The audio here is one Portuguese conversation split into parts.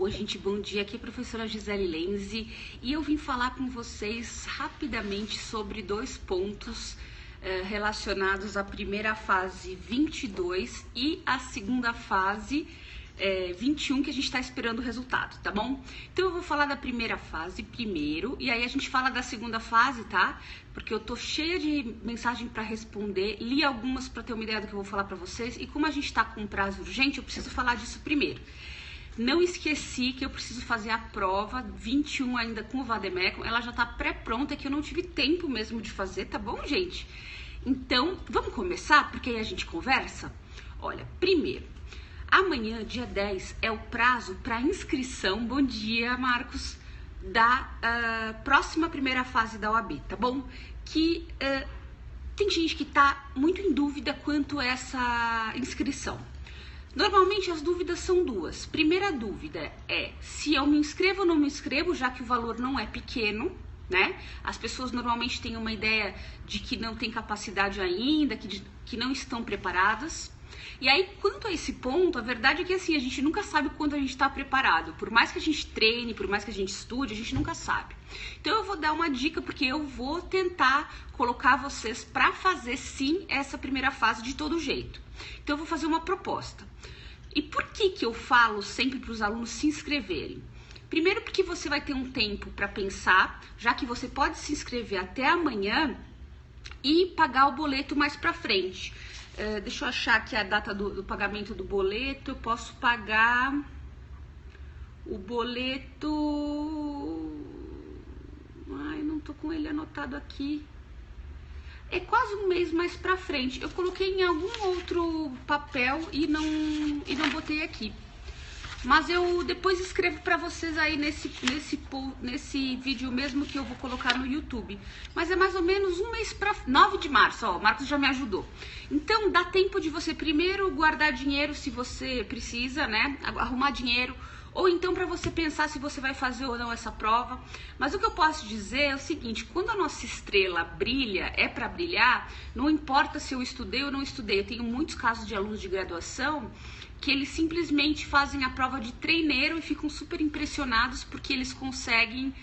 Oi, gente, bom dia. Aqui é a professora Gisele Lenzi e eu vim falar com vocês rapidamente sobre dois pontos relacionados à primeira fase 22 e à segunda fase 21, que a gente está esperando o resultado, tá bom? Então eu vou falar da primeira fase primeiro e aí a gente fala da segunda fase, tá? Porque eu tô cheia de mensagem para responder, li algumas para ter uma ideia do que eu vou falar para vocês e como a gente tá com um prazo urgente, eu preciso falar disso primeiro. Não esqueci que eu preciso fazer a prova 21 ainda com o Vademecum, ela já tá pré-pronta, que eu não tive tempo mesmo de fazer, tá bom, gente? Então, vamos começar, porque aí a gente conversa? Olha, primeiro, amanhã, dia 10, é o prazo para inscrição, bom dia, Marcos, da próxima primeira fase da OAB, tá bom? Que tem gente que tá muito em dúvida quanto a essa inscrição. Normalmente as dúvidas são duas. Primeira dúvida é se eu me inscrevo ou não me inscrevo, já que o valor não é pequeno, né? As pessoas normalmente têm uma ideia de que não tem capacidade ainda, que não estão preparadas. E aí, quanto a esse ponto, a verdade é que assim, a gente nunca sabe quando a gente está preparado. Por mais que a gente treine, por mais que a gente estude, a gente nunca sabe. Então eu vou dar uma dica, porque eu vou tentar colocar vocês para fazer sim essa primeira fase de todo jeito. Então eu vou fazer uma proposta. E por que eu falo sempre para os alunos se inscreverem? Primeiro porque você vai ter um tempo para pensar, já que você pode se inscrever até amanhã e pagar o boleto mais para frente. Deixa eu achar aqui a data do pagamento do boleto. Eu posso pagar o boleto... Ai, não tô com ele anotado aqui. É quase um mês mais pra frente. Eu coloquei em algum outro papel e não botei aqui. Mas eu depois escrevo pra vocês aí nesse vídeo mesmo que eu vou colocar no YouTube. Mas é mais ou menos um mês pra... 9 de março, ó, o Marcos já me ajudou. Então dá tempo de você primeiro guardar dinheiro se você precisa, né? Arrumar dinheiro. Ou então para você pensar se você vai fazer ou não essa prova. Mas o que eu posso dizer é o seguinte, quando a nossa estrela brilha, é para brilhar, não importa se eu estudei ou não estudei. Eu tenho muitos casos de alunos de graduação que eles simplesmente fazem a prova de treineiro e ficam super impressionados porque eles conseguem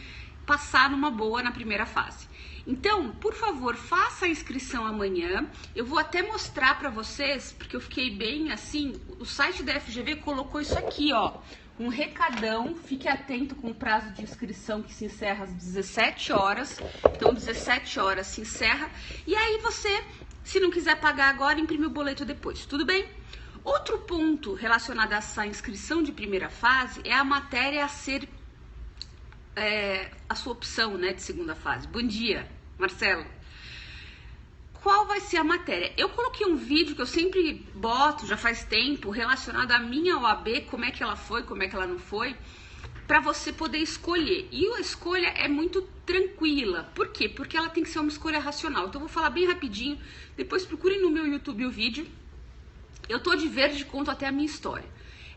passar numa boa na primeira fase. Então, por favor, faça a inscrição amanhã. Eu vou até mostrar para vocês, porque eu fiquei bem assim, o site da FGV colocou isso aqui, ó. Um recadão, fique atento com o prazo de inscrição que se encerra às 17 horas. Então, 17 horas se encerra. E aí você, se não quiser pagar agora, imprime o boleto depois, tudo bem? Outro ponto relacionado a essa inscrição de primeira fase é a matéria a ser a sua opção, né, de segunda fase. Bom dia, Marcelo. Qual vai ser a matéria? Eu coloquei um vídeo que eu sempre boto, já faz tempo, relacionado à minha OAB, como é que ela foi, como é que ela não foi, para você poder escolher. E a escolha é muito tranquila. Por quê? Porque ela tem que ser uma escolha racional. Então eu vou falar bem rapidinho, depois procurem no meu YouTube o vídeo. Eu tô de verde, conto até a minha história.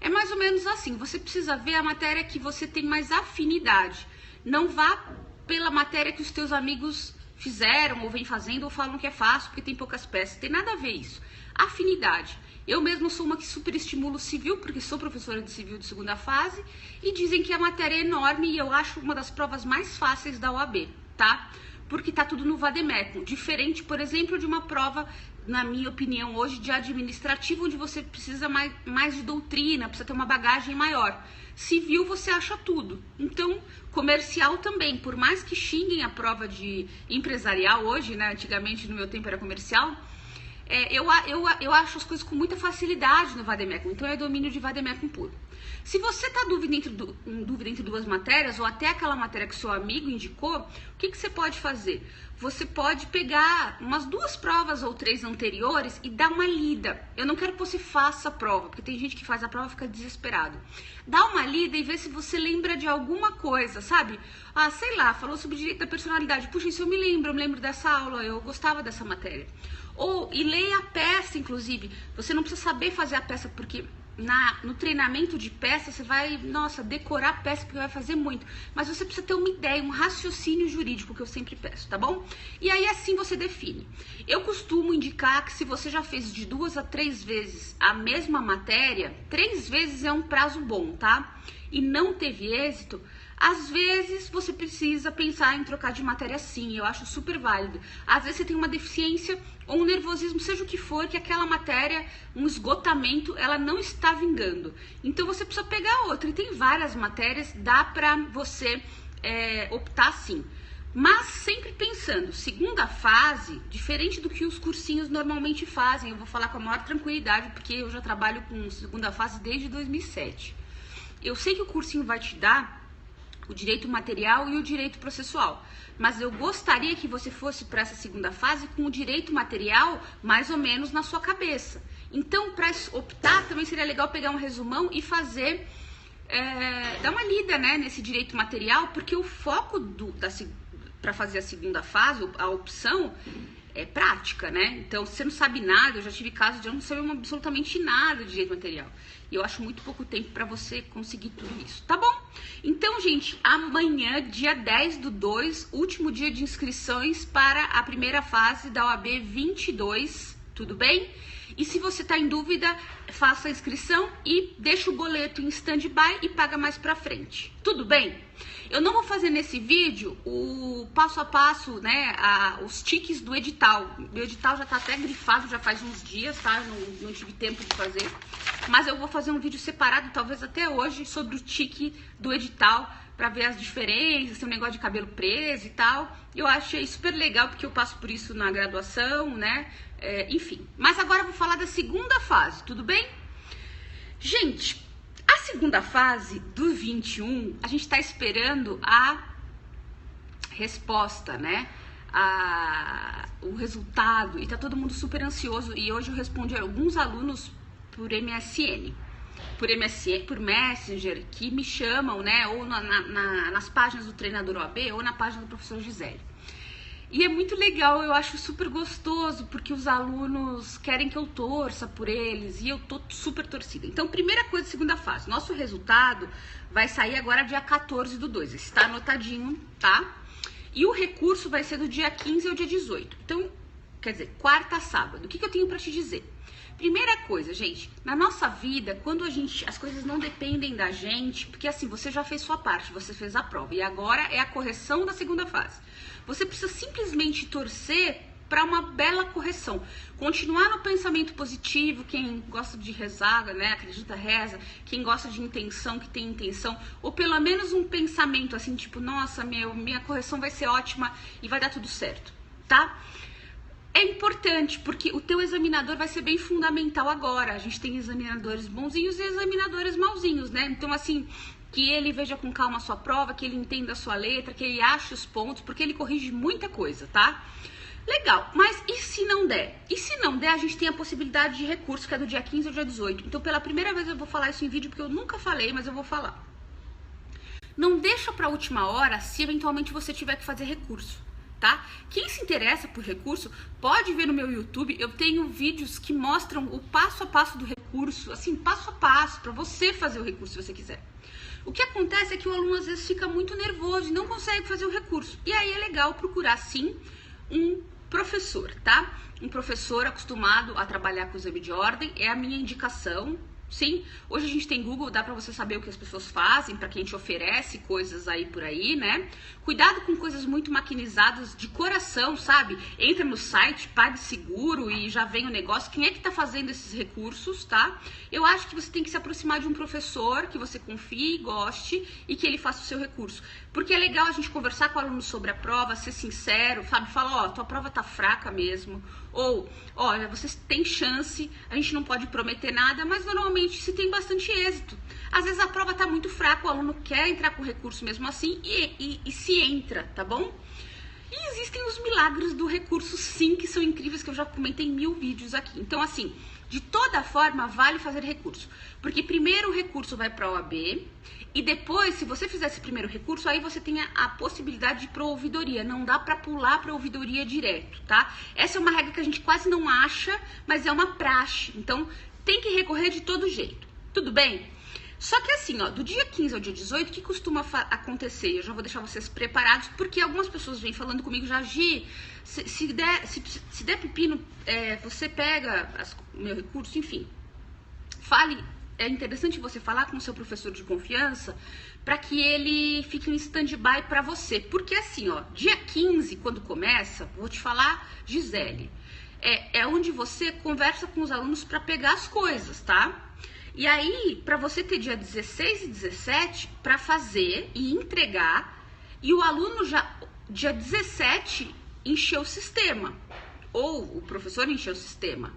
É mais ou menos assim, você precisa ver a matéria que você tem mais afinidade. Não vá pela matéria que os teus amigos fizeram ou vem fazendo ou falam que é fácil porque tem poucas peças. Tem nada a ver isso. Afinidade. Eu mesmo sou uma que super estimulo civil, porque sou professora de civil de segunda fase, e dizem que a matéria é enorme e eu acho uma das provas mais fáceis da OAB, tá? Porque tá tudo no Vademecum. Diferente, por exemplo, de uma prova, na minha opinião, hoje, de administrativo, onde você precisa mais de doutrina, precisa ter uma bagagem maior. Civil você acha tudo. Então, comercial também, por mais que xinguem a prova de empresarial hoje, né? Antigamente, no meu tempo, era comercial. Eu acho as coisas com muita facilidade no Vademecum. Então, é domínio de Vademecum puro. Se você está em dúvida entre duas matérias, ou até aquela matéria que seu amigo indicou, o que você pode fazer? Você pode pegar umas 2 provas ou 3 anteriores e dar uma lida. Eu não quero que você faça a prova, porque tem gente que faz a prova e fica desesperado. Dá uma lida e vê se você lembra de alguma coisa, sabe? Ah, sei lá, falou sobre direito da personalidade. Puxa, isso eu me lembro dessa aula, eu gostava dessa matéria. E leia a peça, inclusive. Você não precisa saber fazer a peça, porque no treinamento de peça, você vai, nossa, decorar peça porque vai fazer muito. Mas você precisa ter uma ideia, um raciocínio jurídico, que eu sempre peço, tá bom? E aí assim você define. Eu costumo indicar que se você já fez de 2 a 3 vezes a mesma matéria, 3 vezes é um prazo bom, tá? E não teve êxito, às vezes você precisa pensar em trocar de matéria sim, eu acho super válido. Às vezes você tem uma deficiência ou um nervosismo, seja o que for, que aquela matéria, um esgotamento, ela não está vingando. Então você precisa pegar outra, e tem várias matérias, dá pra você optar sim. Mas sempre pensando, segunda fase, diferente do que os cursinhos normalmente fazem, eu vou falar com a maior tranquilidade, porque eu já trabalho com segunda fase desde 2007. Eu sei que o cursinho vai te dar o direito material e o direito processual, mas eu gostaria que você fosse para essa segunda fase com o direito material mais ou menos na sua cabeça. Então, para optar, também seria legal pegar um resumão e fazer, dar uma lida, né, nesse direito material, porque o foco para fazer a segunda fase, a opção, é prática, né? Então, se você não sabe nada, eu já tive casos de eu não saber absolutamente nada de direito material. E eu acho muito pouco tempo para você conseguir tudo isso, tá bom? Então, gente, amanhã, dia 10/2, último dia de inscrições para a primeira fase da OAB 22, tudo bem? E se você tá em dúvida, faça a inscrição e deixa o boleto em stand-by e paga mais pra frente, tudo bem? Eu não vou fazer nesse vídeo o passo a passo, né, os tiques do edital. O edital já tá até grifado, já faz uns dias, tá? Não tive tempo de fazer. Mas eu vou fazer um vídeo separado, talvez até hoje, sobre o tique do edital, pra ver as diferenças, tem um negócio de cabelo preso e tal. Eu achei super legal, porque eu passo por isso na graduação, né? Enfim. Mas agora eu vou falar da segunda fase, tudo bem? Gente, a segunda fase do 21, a gente tá esperando a resposta, né? O resultado, e tá todo mundo super ansioso. E hoje eu respondi a alguns alunos por MSN, por Messenger, que me chamam, né, ou nas páginas do treinador OAB ou na página do professor Gisele. E é muito legal, eu acho super gostoso, porque os alunos querem que eu torça por eles, e eu tô super torcida. Então, primeira coisa, segunda fase, nosso resultado vai sair agora dia 14/2, está anotadinho, tá? E o recurso vai ser do dia 15 ao dia 18, então, quer dizer, quarta a sábado. O que eu tenho pra te dizer? Primeira coisa, gente, na nossa vida, quando as coisas não dependem da gente, porque assim, você já fez sua parte, você fez a prova, e agora é a correção da segunda fase. Você precisa simplesmente torcer para uma bela correção. Continuar no pensamento positivo, quem gosta de rezar, né, acredita, reza. Quem gosta de intenção, que tem intenção. Ou pelo menos um pensamento assim, tipo, nossa, minha correção vai ser ótima e vai dar tudo certo, tá? É importante, porque o teu examinador vai ser bem fundamental agora. A gente tem examinadores bonzinhos e examinadores mauzinhos, né? Então, assim, que ele veja com calma a sua prova, que ele entenda a sua letra, que ele ache os pontos, porque ele corrige muita coisa, tá? Legal, mas e se não der? E se não der, a gente tem a possibilidade de recurso, que é do dia 15 ao dia 18. Então, pela primeira vez eu vou falar isso em vídeo, porque eu nunca falei, mas eu vou falar. Não deixa pra última hora se eventualmente você tiver que fazer recurso, tá? Quem se interessa por recurso, pode ver no meu YouTube, eu tenho vídeos que mostram o passo a passo do recurso, assim, passo a passo, pra você fazer o recurso se você quiser. O que acontece é que o aluno às vezes fica muito nervoso e não consegue fazer o recurso. E aí é legal procurar, sim, um professor, tá? Um professor acostumado a trabalhar com o exame de ordem, é a minha indicação. Sim, hoje a gente tem Google, dá pra você saber o que as pessoas fazem, pra quem te oferece coisas aí por aí, né? Cuidado com coisas muito maquinizadas de coração, sabe? Entra no site, PagSeguro e já vem o negócio. Quem é que tá fazendo esses recursos, tá? Eu acho que você tem que se aproximar de um professor que você confie e goste e que ele faça o seu recurso. Porque é legal a gente conversar com o aluno sobre a prova, ser sincero, sabe? Falar, ó, tua prova tá fraca mesmo. Ou, olha, vocês têm chance, a gente não pode prometer nada, mas normalmente se tem bastante êxito. Às vezes a prova tá muito fraca, o aluno quer entrar com recurso mesmo assim e se entra, tá bom? E existem os milagres do recurso, sim, que são incríveis, que eu já comentei em 1000 vídeos aqui. Então, assim, de toda forma, vale fazer recurso. Porque primeiro o recurso vai para a OAB e depois, se você fizer esse primeiro recurso, aí você tem a possibilidade de ir para a ouvidoria. Não dá para pular para a ouvidoria direto, tá? Essa é uma regra que a gente quase não acha, mas é uma praxe. Então, tem que recorrer de todo jeito. Tudo bem? Só que assim, ó, do dia 15 ao dia 18, o que costuma acontecer? Eu já vou deixar vocês preparados, porque algumas pessoas vêm falando comigo, já, Gi, se der pepino, você pega o meu recurso, enfim. Fale, é interessante você falar com o seu professor de confiança, para que ele fique em stand-by para você. Porque assim, ó, dia 15, quando começa, vou te falar, Gisele, é onde você conversa com os alunos para pegar as coisas, tá? E aí, para você ter dia 16 e 17 para fazer e entregar, e o aluno já, dia 17, encheu o sistema, ou o professor encheu o sistema.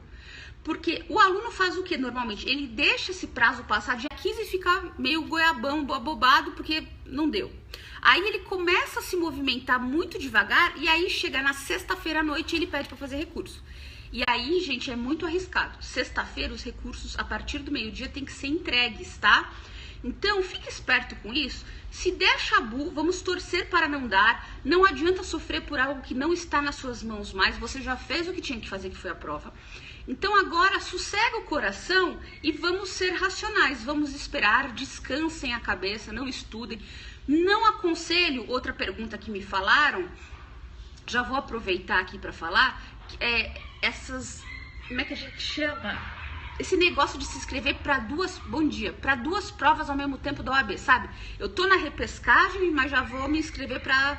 Porque o aluno faz o que normalmente? Ele deixa esse prazo passar dia 15 e fica meio goiabão, abobado, porque não deu. Aí ele começa a se movimentar muito devagar, e aí chega na sexta-feira à noite e ele pede para fazer recurso. E aí, gente, é muito arriscado. Sexta-feira, os recursos, a partir do meio-dia, tem que ser entregues, tá? Então, fique esperto com isso. Se der chabu, vamos torcer para não dar. Não adianta sofrer por algo que não está nas suas mãos mais. Você já fez o que tinha que fazer, que foi a prova. Então, agora, sossega o coração e vamos ser racionais. Vamos esperar, descansem a cabeça, não estudem. Não aconselho, outra pergunta que me falaram, já vou aproveitar aqui para falar, como é que a gente chama? Esse negócio de se inscrever para para duas provas ao mesmo tempo da OAB, sabe? Eu tô na repescagem, mas já vou me inscrever para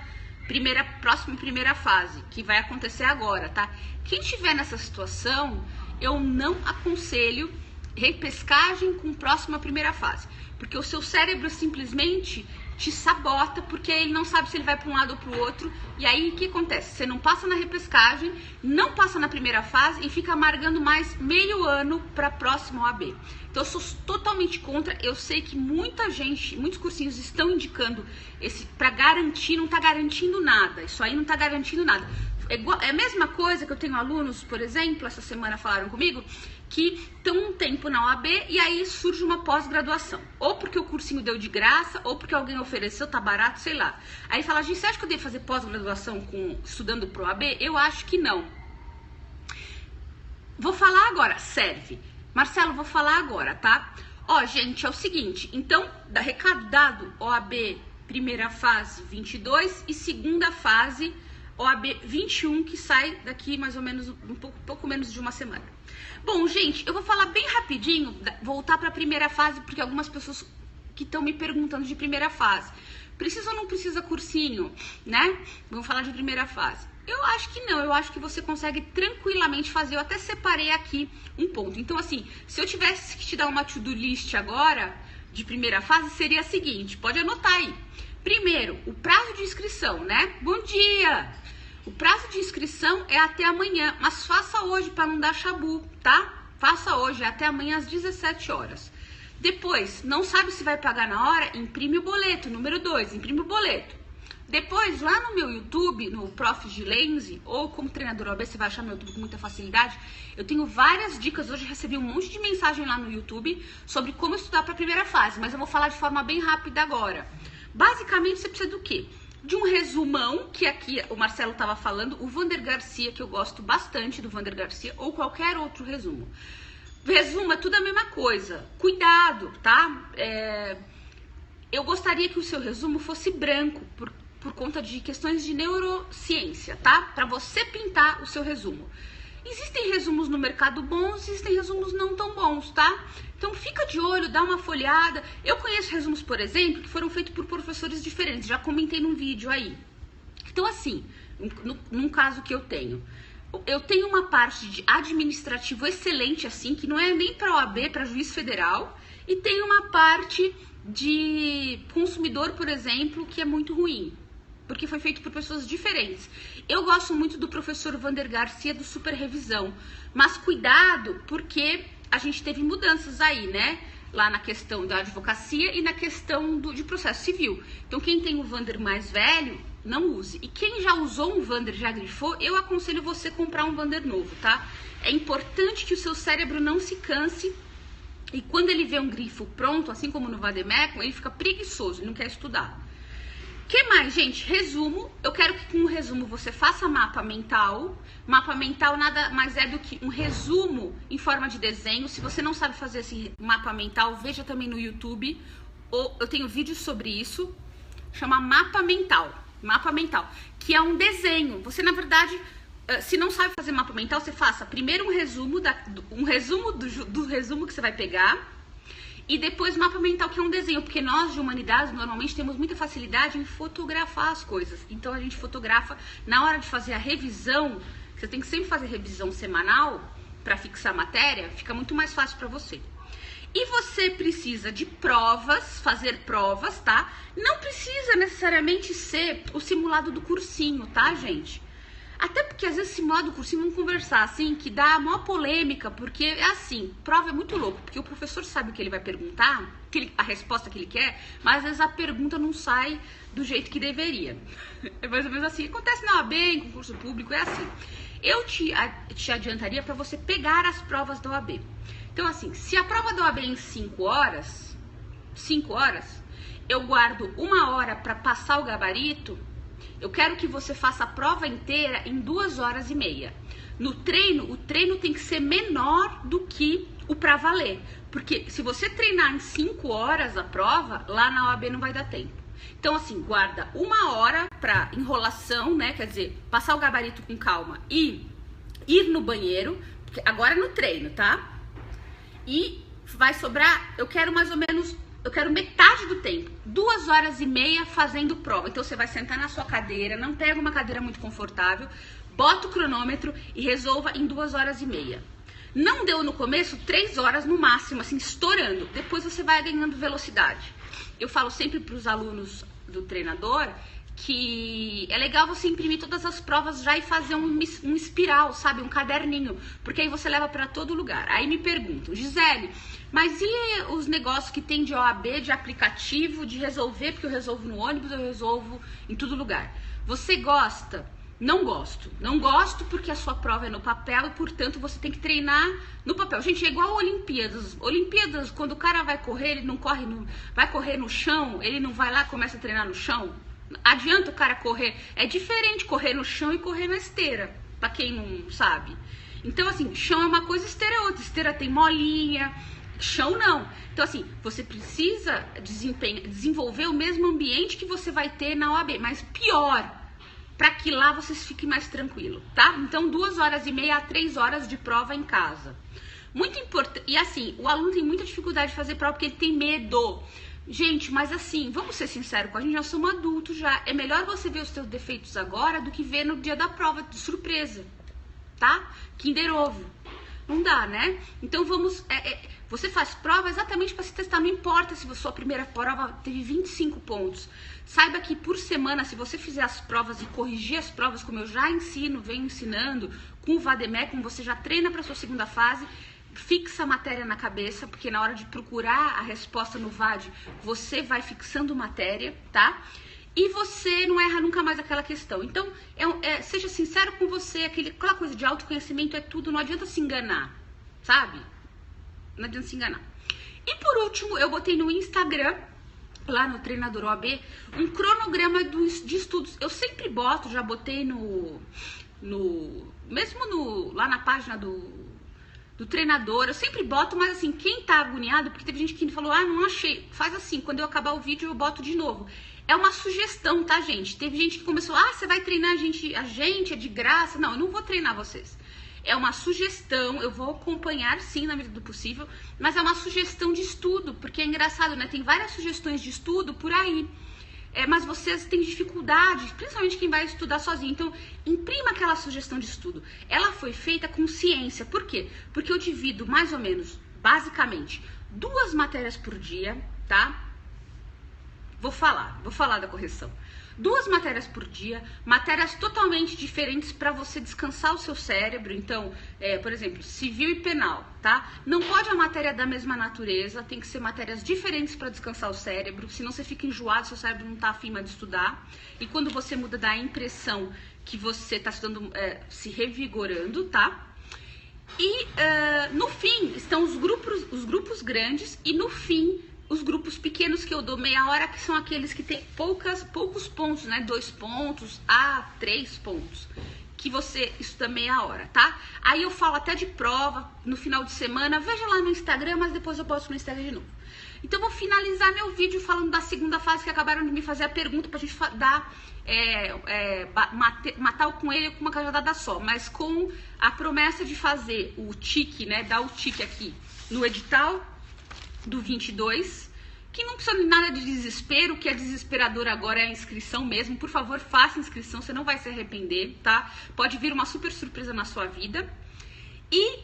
próxima primeira fase, que vai acontecer agora, tá? Quem estiver nessa situação, eu não aconselho repescagem com próxima primeira fase, porque o seu cérebro simplesmente te sabota, porque ele não sabe se ele vai para um lado ou para o outro. E aí o que acontece? Você não passa na repescagem, não passa na primeira fase e fica amargando mais meio ano para a próxima OAB. Então eu sou totalmente contra. Eu sei que muita gente, muitos cursinhos estão indicando esse para garantir, não está garantindo nada. Isso aí não está garantindo nada. É a mesma coisa que eu tenho alunos, por exemplo, essa semana falaram comigo, que estão um tempo na OAB e aí surge uma pós-graduação. Ou porque o cursinho deu de graça, ou porque alguém ofereceu, tá barato, sei lá. Aí fala, gente, você acha que eu devo fazer pós-graduação estudando pro OAB? Eu acho que não. Vou falar agora, serve. Marcelo, vou falar agora, tá? Ó, gente, é o seguinte, então, recado dado, OAB primeira fase 22 e segunda fase OAB 21, que sai daqui mais ou menos pouco menos de uma semana. Bom, gente, eu vou falar bem rapidinho, voltar para a primeira fase, porque algumas pessoas que estão me perguntando de primeira fase. Precisa ou não precisa cursinho, né? Vamos falar de primeira fase. Eu acho que não, eu acho que você consegue tranquilamente fazer. Eu até separei aqui um ponto. Então, assim, se eu tivesse que te dar uma to-do list agora, de primeira fase, seria a seguinte, pode anotar aí. Primeiro, o prazo de inscrição, né? Bom dia! O prazo de inscrição é até amanhã, mas faça hoje para não dar chabu, tá? Faça hoje, até amanhã às 17 horas. Depois, não sabe se vai pagar na hora? Imprime o boleto. Número 2, imprime o boleto. Depois, lá no meu YouTube, no Prof. Gilenzi, ou como treinador OAB, você vai achar meu YouTube com muita facilidade, eu tenho várias dicas. Hoje recebi um monte de mensagem lá no YouTube sobre como estudar para a primeira fase, mas eu vou falar de forma bem rápida agora. Basicamente, você precisa do quê? De um resumão, que aqui o Marcelo estava falando, o Vander Garcia, que eu gosto bastante do Vander Garcia, ou qualquer outro resumo. Resumo é tudo a mesma coisa. Cuidado, tá? Eu gostaria que o seu resumo fosse branco, por conta de questões de neurociência, tá? Para você pintar o seu resumo. Existem resumos no mercado bons, existem resumos não tão bons, tá? Então fica de olho, dá uma folhada. Eu conheço resumos, por exemplo, que foram feitos por professores diferentes, já comentei num vídeo aí. Então assim, num caso que eu tenho uma parte de administrativo excelente assim, que não é nem para OAB, para juiz federal, e tem uma parte de consumidor, por exemplo, que é muito ruim, porque foi feito por pessoas diferentes. Eu gosto muito do professor Vander Garcia do Super Revisão, mas cuidado, porque a gente teve mudanças aí, né? Lá na questão da advocacia e na questão de processo civil. Então, quem tem o Vander mais velho, não use. E quem já usou um Vander, já grifou, eu aconselho você comprar um Vander novo, tá? É importante que o seu cérebro não se canse. E quando ele vê um grifo pronto, assim como no Vademecum, ele fica preguiçoso, ele não quer estudar. Que mais, gente? Resumo. Eu quero que com o resumo você faça mapa mental. Mapa mental nada mais é do que um resumo em forma de desenho. Se você não sabe fazer esse mapa mental, veja também no YouTube. Eu tenho vídeos sobre isso. Chama mapa mental. Mapa mental, que é um desenho. Você, na verdade, se não sabe fazer mapa mental, você faça primeiro um resumo do resumo que você vai pegar. E depois mapa mental, que é um desenho, porque nós de humanidades normalmente temos muita facilidade em fotografar as coisas. Então a gente fotografa na hora de fazer a revisão. Você tem que sempre fazer revisão semanal para fixar a matéria, fica muito mais fácil para você. E você precisa de provas, fazer provas, tá? Não precisa necessariamente ser o simulado do cursinho, tá, gente? Até porque às vezes simulado do cursinho, vamos conversar assim, que dá a maior polêmica, porque é assim, prova é muito louco, porque o professor sabe o que ele vai perguntar, a resposta que ele quer, mas às vezes a pergunta não sai do jeito que deveria. É mais ou menos assim, acontece na OAB, em concurso público, é assim. Eu te adiantaria para você pegar as provas da OAB. Então assim, se a prova da OAB é em 5 horas, eu guardo 1 hora para passar o gabarito. Eu quero que você faça a prova inteira em 2h30. No treino, o treino tem que ser menor do que o pra valer. Porque se você treinar em 5 horas a prova, lá na OAB não vai dar tempo. Então, assim, guarda 1 hora pra enrolação, né? Quer dizer, passar o gabarito com calma e ir no banheiro. Agora é no treino, tá? E vai sobrar, eu quero metade do tempo, 2h30 fazendo prova. Então você vai sentar na sua cadeira, não pega uma cadeira muito confortável, bota o cronômetro e resolva em 2h30. Não deu no começo, 3 horas no máximo, assim, estourando. Depois você vai ganhando velocidade. Eu falo sempre para os alunos do treinador que é legal você imprimir todas as provas já e fazer um espiral, sabe? Um caderninho, porque aí você leva para todo lugar. Aí me perguntam, Gisele, mas e os negócios que tem de OAB, de aplicativo, de resolver, porque eu resolvo no ônibus, eu resolvo em todo lugar. Você gosta? Não gosto. Não gosto porque a sua prova é no papel e, portanto, você tem que treinar no papel. Gente, é igual Olimpíadas. Olimpíadas, quando o cara vai correr, ele não corre, vai correr no chão, ele não vai lá e começa a treinar no chão. Adianta o cara correr. É diferente correr no chão e correr na esteira, pra quem não sabe. Então, assim, chão é uma coisa, esteira é outra. Esteira tem molinha, chão não. Então, assim, você precisa desenvolver o mesmo ambiente que você vai ter na OAB, mas pior, para que lá vocês fiquem mais tranquilos, tá? Então, 2h30 a 3 horas de prova em casa. Muito importante. E assim, o aluno tem muita dificuldade de fazer prova porque ele tem medo. Gente, mas assim, vamos ser sinceros com a gente, nós somos adultos já. É melhor você ver os seus defeitos agora do que ver no dia da prova, de surpresa, tá? Kinder Ovo. Não dá, né? Então vamos... você faz prova exatamente para se testar. Não importa se a sua primeira prova teve 25 pontos. Saiba que por semana, se você fizer as provas e corrigir as provas, como eu já venho ensinando, com o Vademec, como você já treina para sua segunda fase, fixa a matéria na cabeça, porque na hora de procurar a resposta no VAD, você vai fixando matéria, tá? E você não erra nunca mais aquela questão. Então, seja sincero com você, aquela coisa de autoconhecimento é tudo, não adianta se enganar, sabe? Não adianta se enganar. E por último, eu botei no Instagram, lá no Treinador OAB, um cronograma de estudos. Eu sempre boto, já botei lá na página do treinador, eu sempre boto, mas assim, quem tá agoniado, porque teve gente que falou, não achei, faz assim, quando eu acabar o vídeo eu boto de novo. É uma sugestão, tá, gente? Teve gente que começou, você vai treinar a gente é de graça. Não, eu não vou treinar vocês. É uma sugestão, eu vou acompanhar sim na medida do possível, mas é uma sugestão de estudo, porque é engraçado, né? Tem várias sugestões de estudo por aí. Mas vocês têm dificuldade, principalmente quem vai estudar sozinho. Então, imprima aquela sugestão de estudo. Ela foi feita com ciência. Por quê? Porque eu divido mais ou menos, basicamente, 2 matérias por dia, tá? Vou falar da correção. 2 matérias por dia, matérias totalmente diferentes para você descansar o seu cérebro. Então, por exemplo, civil e penal, tá? Não pode a matéria da mesma natureza, tem que ser matérias diferentes para descansar o cérebro, senão você fica enjoado, seu cérebro não tá afim mais de estudar. E quando você muda, dá a impressão que você tá estudando, se revigorando, tá? E no fim estão os grupos grandes e no fim os grupos pequenos que eu eu dou meia hora, que são aqueles que tem poucos pontos, né? 2 pontos a 3 pontos. Que você estuda meia hora, tá? Aí eu falo até de prova no final de semana. Veja lá no Instagram, mas depois eu posto no Instagram de novo. Então eu vou finalizar meu vídeo falando da segunda fase, que acabaram de me fazer a pergunta pra gente dar, matar o coelho com uma cajadada só, mas com a promessa de fazer o tique, né? Dar o tique aqui no edital do 22. Que não precisa de nada de desespero, o que é desesperador agora é a inscrição mesmo. Por favor, faça inscrição, você não vai se arrepender, tá? Pode vir uma super surpresa na sua vida. E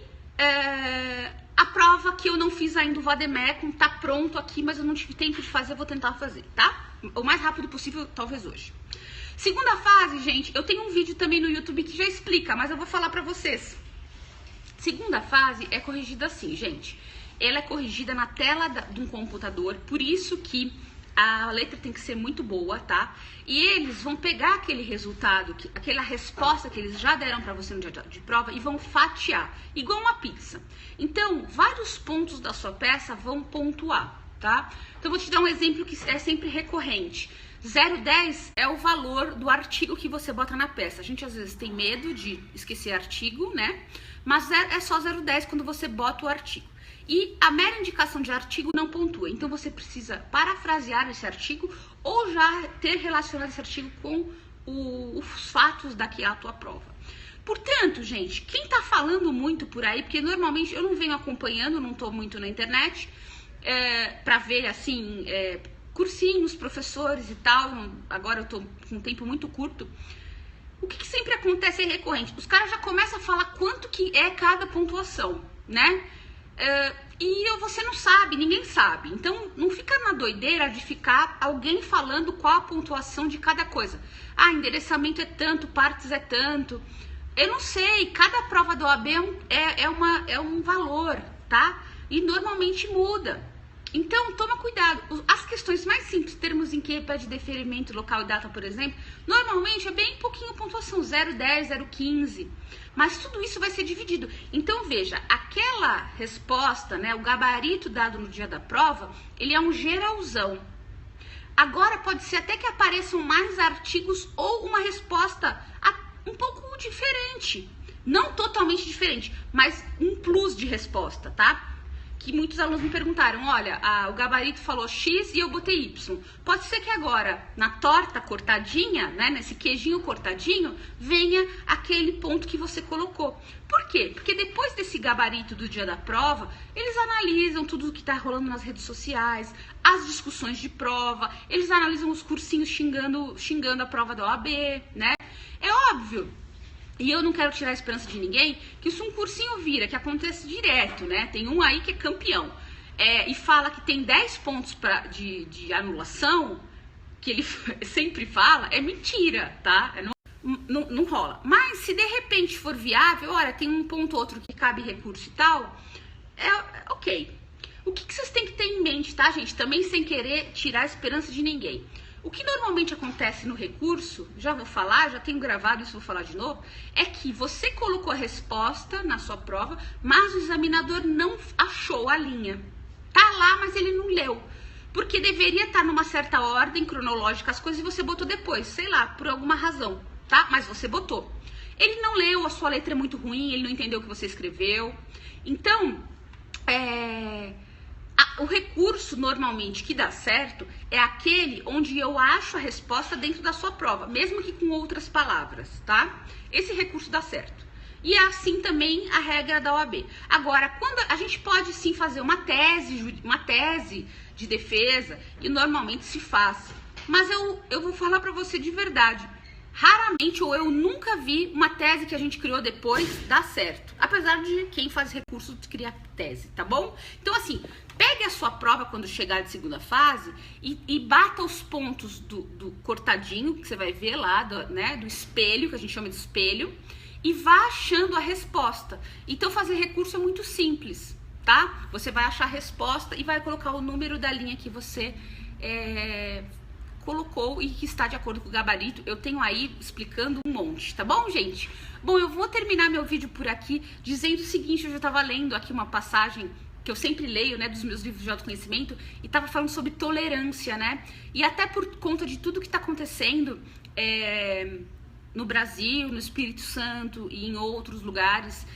a prova que eu não fiz ainda, o Vademecum, tá pronto aqui, mas eu não tive tempo de fazer, eu vou tentar fazer, tá? O mais rápido possível, talvez hoje. Segunda fase, gente, eu tenho um vídeo também no YouTube que já explica, mas eu vou falar pra vocês. Segunda fase é corrigida assim, gente. Ela é corrigida na tela de um computador, por isso que a letra tem que ser muito boa, tá? E eles vão pegar aquele resultado, aquela resposta que eles já deram para você no dia de prova e vão fatiar, igual uma pizza. Então, vários pontos da sua peça vão pontuar, tá? Então, vou te dar um exemplo que é sempre recorrente. 0,10 é o valor do artigo que você bota na peça. A gente às vezes tem medo de esquecer artigo, né? Mas é só 0,10 quando você bota o artigo. E a mera indicação de artigo não pontua. Então, você precisa parafrasear esse artigo ou já ter relacionado esse artigo com os fatos daquela tua prova. Portanto, gente, quem tá falando muito por aí, porque normalmente eu não venho acompanhando, não tô muito na internet, pra ver, assim, cursinhos, professores e tal, agora eu tô com um tempo muito curto. O que sempre acontece é recorrente. Os caras já começam a falar quanto que é cada pontuação, né? E você não sabe, ninguém sabe. Então, não fica na doideira de ficar alguém falando qual a pontuação de cada coisa. Ah, endereçamento é tanto, partes é tanto. Eu não sei, cada prova da OAB é um valor, tá? E normalmente muda. Então, toma cuidado. As questões mais simples, termos em que pede deferimento, local e data, por exemplo, normalmente é bem pouquinho pontuação, 0,10, 0,15. Mas tudo isso vai ser dividido. Então, veja, aquela resposta, né, o gabarito dado no dia da prova, ele é um geralzão. Agora, pode ser até que apareçam mais artigos ou uma resposta um pouco diferente. Não totalmente diferente, mas um plus de resposta, tá? Que muitos alunos me perguntaram, olha, o gabarito falou X e eu botei Y. Pode ser que agora, na torta cortadinha, né, nesse queijinho cortadinho, venha aquele ponto que você colocou. Por quê? Porque depois desse gabarito do dia da prova, eles analisam tudo o que está rolando nas redes sociais, as discussões de prova, eles analisam os cursinhos xingando a prova da OAB, né? É óbvio. E eu não quero tirar a esperança de ninguém, que isso um cursinho vira, que acontece direto, né? Tem um aí que é campeão. E fala que tem 10 pontos de anulação, que ele sempre fala, é mentira, tá? Não rola. Mas se de repente for viável, olha, tem um ponto ou outro que cabe recurso e tal, ok. O que vocês têm que ter em mente, tá, gente? Também sem querer tirar a esperança de ninguém. O que normalmente acontece no recurso, já vou falar, já tenho gravado isso, vou falar de novo, é que você colocou a resposta na sua prova, mas o examinador não achou a linha. Tá lá, mas ele não leu. Porque deveria estar numa certa ordem cronológica as coisas e você botou depois, sei lá, por alguma razão, tá? Mas você botou. Ele não leu, a sua letra é muito ruim, ele não entendeu o que você escreveu. Então, o recurso, normalmente, que dá certo, é aquele onde eu acho a resposta dentro da sua prova, mesmo que com outras palavras, tá? Esse recurso dá certo. E é assim também a regra da OAB. Agora, quando a gente pode sim fazer uma tese de defesa, e normalmente se faz. Mas eu vou falar pra você de verdade. Raramente, ou eu nunca vi uma tese que a gente criou depois dar certo. Apesar de quem faz recurso criar tese, tá bom? Então, assim, pegue a sua prova quando chegar de segunda fase e bata os pontos do cortadinho, que você vai ver lá, do espelho, que a gente chama de espelho, e vá achando a resposta. Então, fazer recurso é muito simples, tá? Você vai achar a resposta e vai colocar o número da linha que você colocou e que está de acordo com o gabarito. Eu tenho aí explicando um monte, tá bom, gente? Bom, eu vou terminar meu vídeo por aqui dizendo o seguinte, eu já estava lendo aqui uma passagem que eu sempre leio, né, dos meus livros de autoconhecimento, e estava falando sobre tolerância, né? E até por conta de tudo que está acontecendo no Brasil, no Espírito Santo e em outros lugares,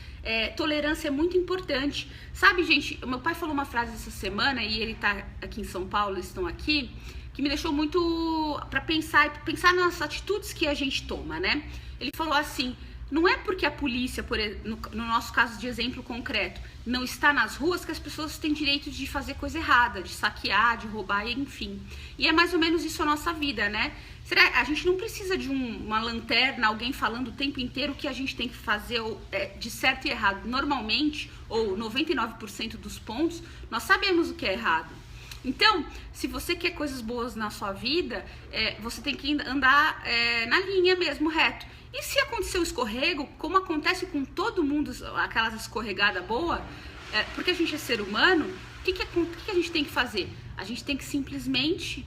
tolerância é muito importante. Sabe, gente, meu pai falou uma frase essa semana, e ele tá aqui em São Paulo, eles estão aqui, que me deixou muito para pensar nas atitudes que a gente toma, né? Ele falou assim: não é porque a polícia, no nosso caso de exemplo concreto, não está nas ruas que as pessoas têm direito de fazer coisa errada, de saquear, de roubar, enfim. E é mais ou menos isso a nossa vida, né? A gente não precisa de uma lanterna, alguém falando o tempo inteiro o que a gente tem que fazer de certo e errado. Normalmente, ou 99% dos pontos, nós sabemos o que é errado. Então, se você quer coisas boas na sua vida, você tem que andar na linha mesmo, reto. E se acontecer o escorrego, como acontece com todo mundo, aquelas escorregadas boas, porque a gente é ser humano, o que a gente tem que fazer? A gente tem que simplesmente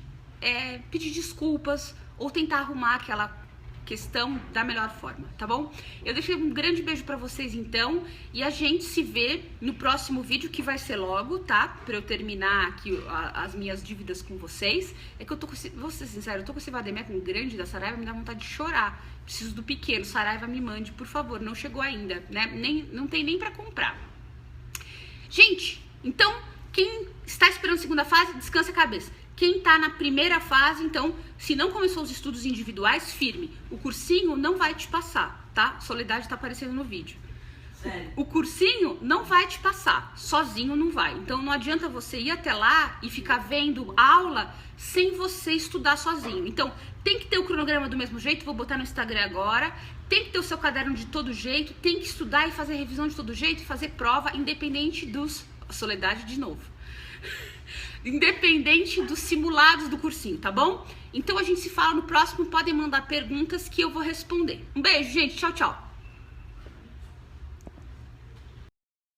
pedir desculpas ou tentar arrumar aquela questão da melhor forma, tá bom? Eu deixei um grande beijo pra vocês então, e a gente se vê no próximo vídeo, que vai ser logo, tá? Pra eu terminar aqui as minhas dívidas com vocês. É que eu tô com, vou ser sincero, eu tô com esse vademécum grande da Saraiva, me dá vontade de chorar. Preciso do pequeno, Saraiva, me mande, por favor, não chegou ainda, né? Não tem nem pra comprar. Gente, então, quem está esperando a segunda fase, descansa a cabeça. Quem tá na primeira fase, então, se não começou os estudos individuais, firme. O cursinho não vai te passar, tá? Soledade tá aparecendo no vídeo. Sério? O cursinho não vai te passar, sozinho não vai. Então não adianta você ir até lá e ficar vendo aula sem você estudar sozinho. Então tem que ter o cronograma do mesmo jeito, vou botar no Instagram agora. Tem que ter o seu caderno de todo jeito, tem que estudar e fazer revisão de todo jeito e fazer prova, independente dos... Soledade de novo. Independente dos simulados do cursinho, tá bom? Então a gente se fala no próximo, podem mandar perguntas que eu vou responder. Um beijo, gente, tchau, tchau.